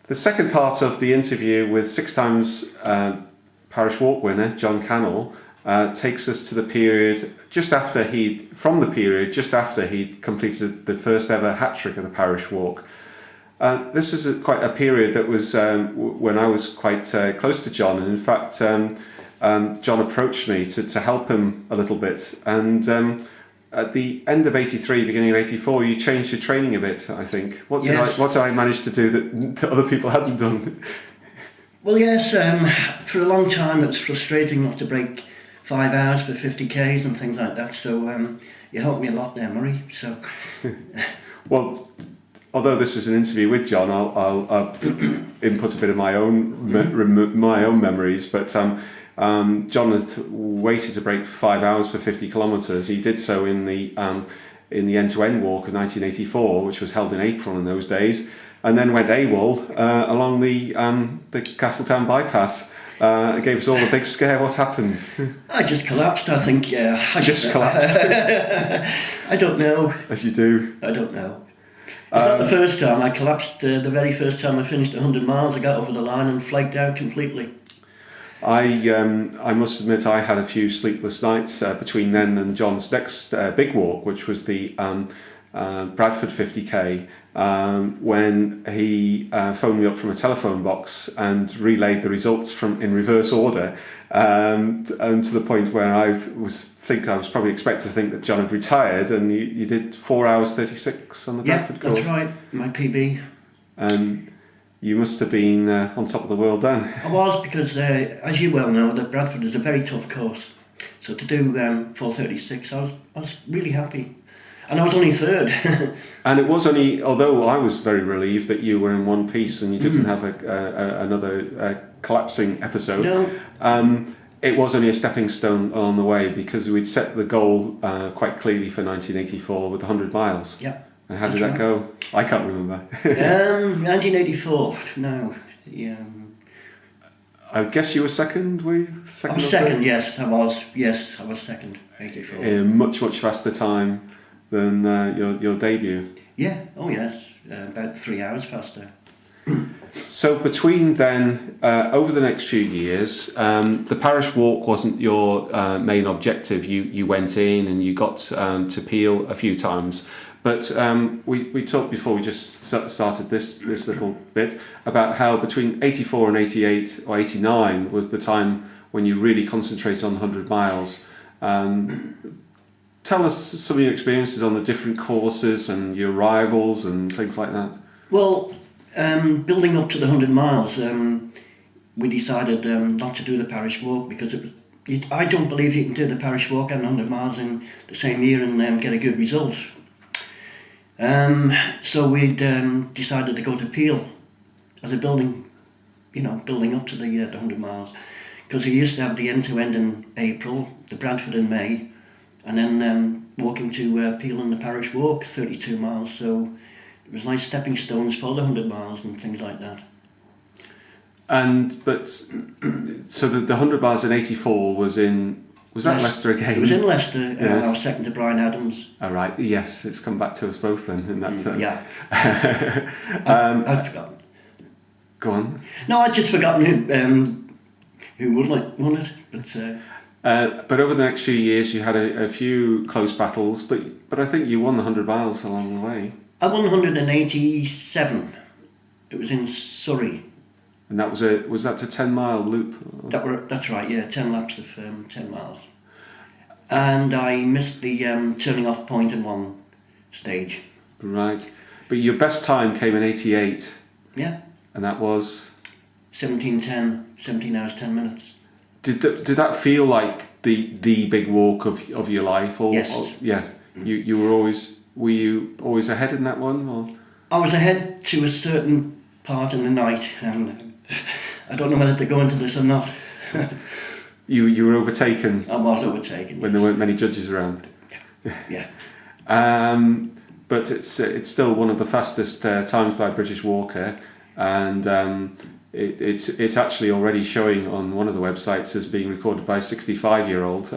The second part of the interview with 6 times Parish Walk winner John Cannell takes us to the period just after he'd completed the first ever hat-trick of the Parish Walk. This is quite a period that was when I was quite close to John, and in fact John approached me to help him a little bit, and at the end of 83, beginning of 84, you changed your training a bit, I think. What did I manage to do that other people hadn't done? Well, yes, for a long time it was frustrating not to break 5 hours for 50 Ks and things like that, so you helped me a lot there, Murray. So, well, although this is an interview with John, I'll input a bit of my own memories, but John had waited to break 5 hours for 50 kilometres. He did so in the end-to-end walk of 1984, which was held in April in those days, and then went AWOL along the Castletown bypass. It gave us all a big scare. What happened? I just collapsed, I think. Yeah, I just collapsed. I don't know. As you do. I don't know. It's not the first time. I collapsed the very first time I finished 100 miles. I got over the line and flaked out completely. I must admit I had a few sleepless nights between then and John's next big walk, which was the Bradford 50k, when he phoned me up from a telephone box and relayed the results in reverse order, and to the point where I was probably expected to think that John had retired, and you did 4 hours 36 on the Bradford course. That's right, my PB. And you must have been on top of the world then. I was, because as you well know, that Bradford is a very tough course. So to do 4:36, I was really happy. And I was only third. And it was only, although I was very relieved that you were in one piece and you didn't have another collapsing episode. No. It was only a stepping stone along the way, because we'd set the goal quite clearly for 1984 with 100 miles. Yeah. And how did that go? I can't remember. 1984. No. Yeah. I guess you were second, were you? I was second, yes, I was. Yes, I was second, 84. In a much faster time than your debut. Yeah, oh yes, about 3 hours faster. So between then, over the next few years, the Parish Walk wasn't your main objective. You went in and you got to Peel a few times. But we talked before we just started this little bit about how between 84 and 88 or 89 was the time when you really concentrated on 100 miles. Tell us some of your experiences on the different courses and your rivals and things like that. Well, building up to the 100 miles, we decided not to do the Parish Walk, because I don't believe you can do the Parish Walk and 100 miles in the same year and get a good result. So we'd decided to go to Peel as a building up to the 100 miles, because we used to have the end-to-end in April, the Bradford in May, and then walking to Peel on the Parish Walk, 32 miles. So it was nice stepping stones for the 100 miles and things like that. So the 100 miles in 84 was that Leicester again? It was in Leicester. Yes. I was second to Brian Adams. All right. Yes, it's come back to us both then in that term. Yeah. I'd forgotten. Go on. No, I'd just forgotten who won it. But over the next few years, you had a few close battles, but I think you won the 100 miles along the way. I won 187. It was in Surrey. And that was that a 10-mile loop? That's right, yeah, 10 laps of 10 miles. And I missed the turning off point in one stage. Right. But your best time came in 88. Yeah. And that was? 17:10, 17 hours, 10 minutes. Did that feel like the big walk of your life? Yes. Yes. Were you always ahead in that one? Or? I was ahead to a certain part in the night, and I don't know whether to go into this or not. You were overtaken? I was overtaken, when there weren't many judges around? Yeah. But it's still one of the fastest times by a British walker, and it's actually already showing on one of the websites as being recorded by a 65-year-old.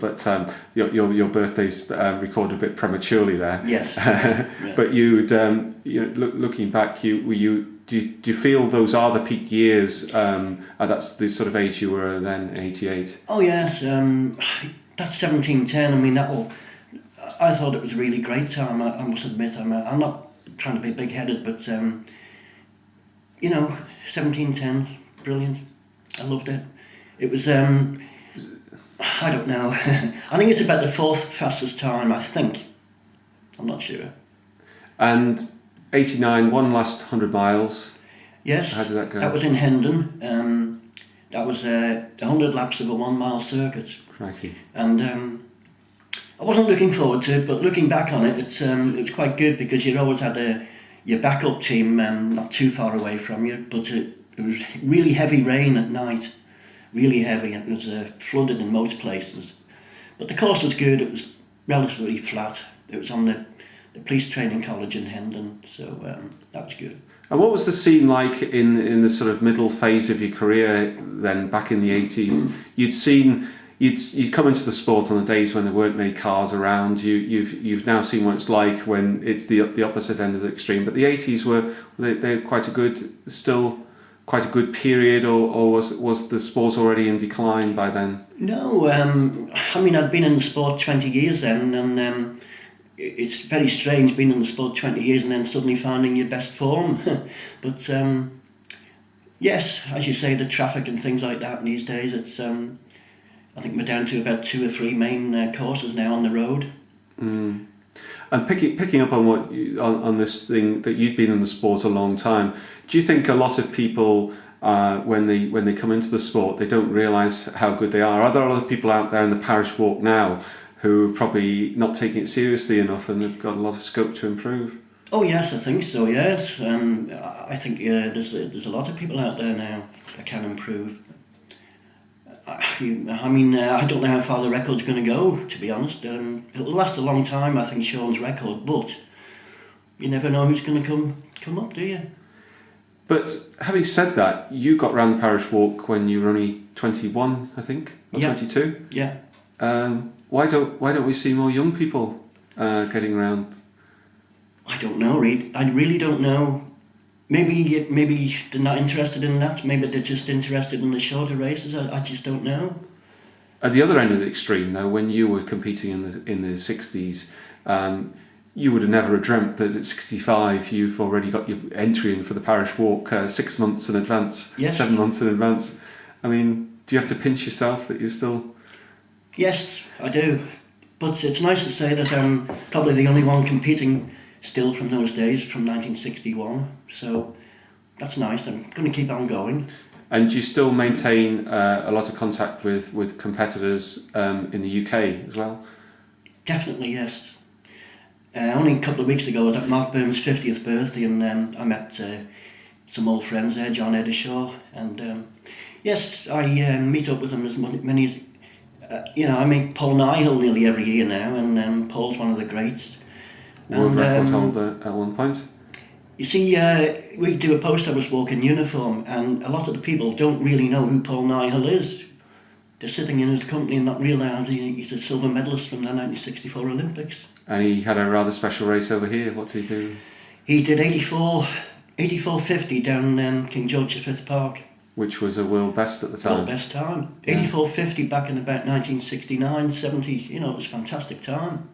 But your birthday's recorded a bit prematurely there. Yes. Yeah. But looking back, do do you feel those are the peak years? That's the sort of age you were then, 88. Oh yes, that's 1710. I mean, I thought it was a really great time. I must admit, I'm not trying to be big-headed, but 1710, brilliant. I loved it. It was, I don't know. I think it's about the 4th fastest time. I think. I'm not sure. And 89, one last 100 miles. Yes. How did that go? That was in Hendon. That was 100 laps of a 1 mile circuit. Crikey. And I wasn't looking forward to it, but looking back on it, it was quite good because you always had your backup team not too far away from you, but it was really heavy rain at night, really heavy. It was flooded in most places. But the course was good, it was relatively flat. It was on the police training college in Hendon, so that was good. And what was the scene like in the sort of middle phase of your career then, back in the 80s? You'd come into the sport on the days when there weren't many cars around. You've now seen what it's like when it's the opposite end of the extreme. But the 80s were they quite a good period, or was the sport already in decline by then? No, I mean, I'd been in the sport 20 years then, and it's very strange being in the sport 20 years and then suddenly finding your best form. But yes, as you say, the traffic and things like that these days, it's I think we're down to about 2 or 3 main courses now on the road. Mm. And picking up on on this thing that you've been in the sport a long time, do you think a lot of people when they come into the sport, they don't realise how good they are? Are there a lot of people out there in the parish walk now who are probably not taking it seriously enough and they've got a lot of scope to improve? Oh yes, I think so. Yes, I think there's a lot of people out there now that can improve. I mean, I don't know how far the record's going to go, to be honest. It'll last a long time, I think, Sean's record, but you never know who's going to come up, do you? But having said that, you got round the parish walk when you were only 21, I think, or 22. Yeah. Why don't we see more young people getting around? I don't know, Reid. I really don't know. Maybe they're not interested in that. Maybe they're just interested in the shorter races. I just don't know. At the other end of the extreme, though, when you were competing in the 60s, you would have never dreamt that at 65 you've already got your entry in for the parish walk 6 months in advance, yes. 7 months in advance. I mean, do you have to pinch yourself that you're still... Yes, I do. But it's nice to say that I'm probably the only one competing still from those days, from 1961. So that's nice. I'm going to keep on going. And do you still maintain a lot of contact with competitors in the UK as well? Definitely, yes. Only a couple of weeks ago I was at Mark Byrne's 50th birthday, and I met some old friends there, John Edishaw, and yes, I meet up with them as many as... I meet Paul Nihill nearly every year now, and Paul's one of the greats. World record holder at one point. You see, we do a post-office walk in uniform, and a lot of the people don't really know who Paul Nihill is. They're sitting in his company and not realising he's a silver medalist from the 1964 Olympics. And he had a rather special race over here. What did he do? He did 84.50 down King George V Park. Which was a world best at the time. World best time. 84.50 back in about 1969, 70. It was a fantastic time.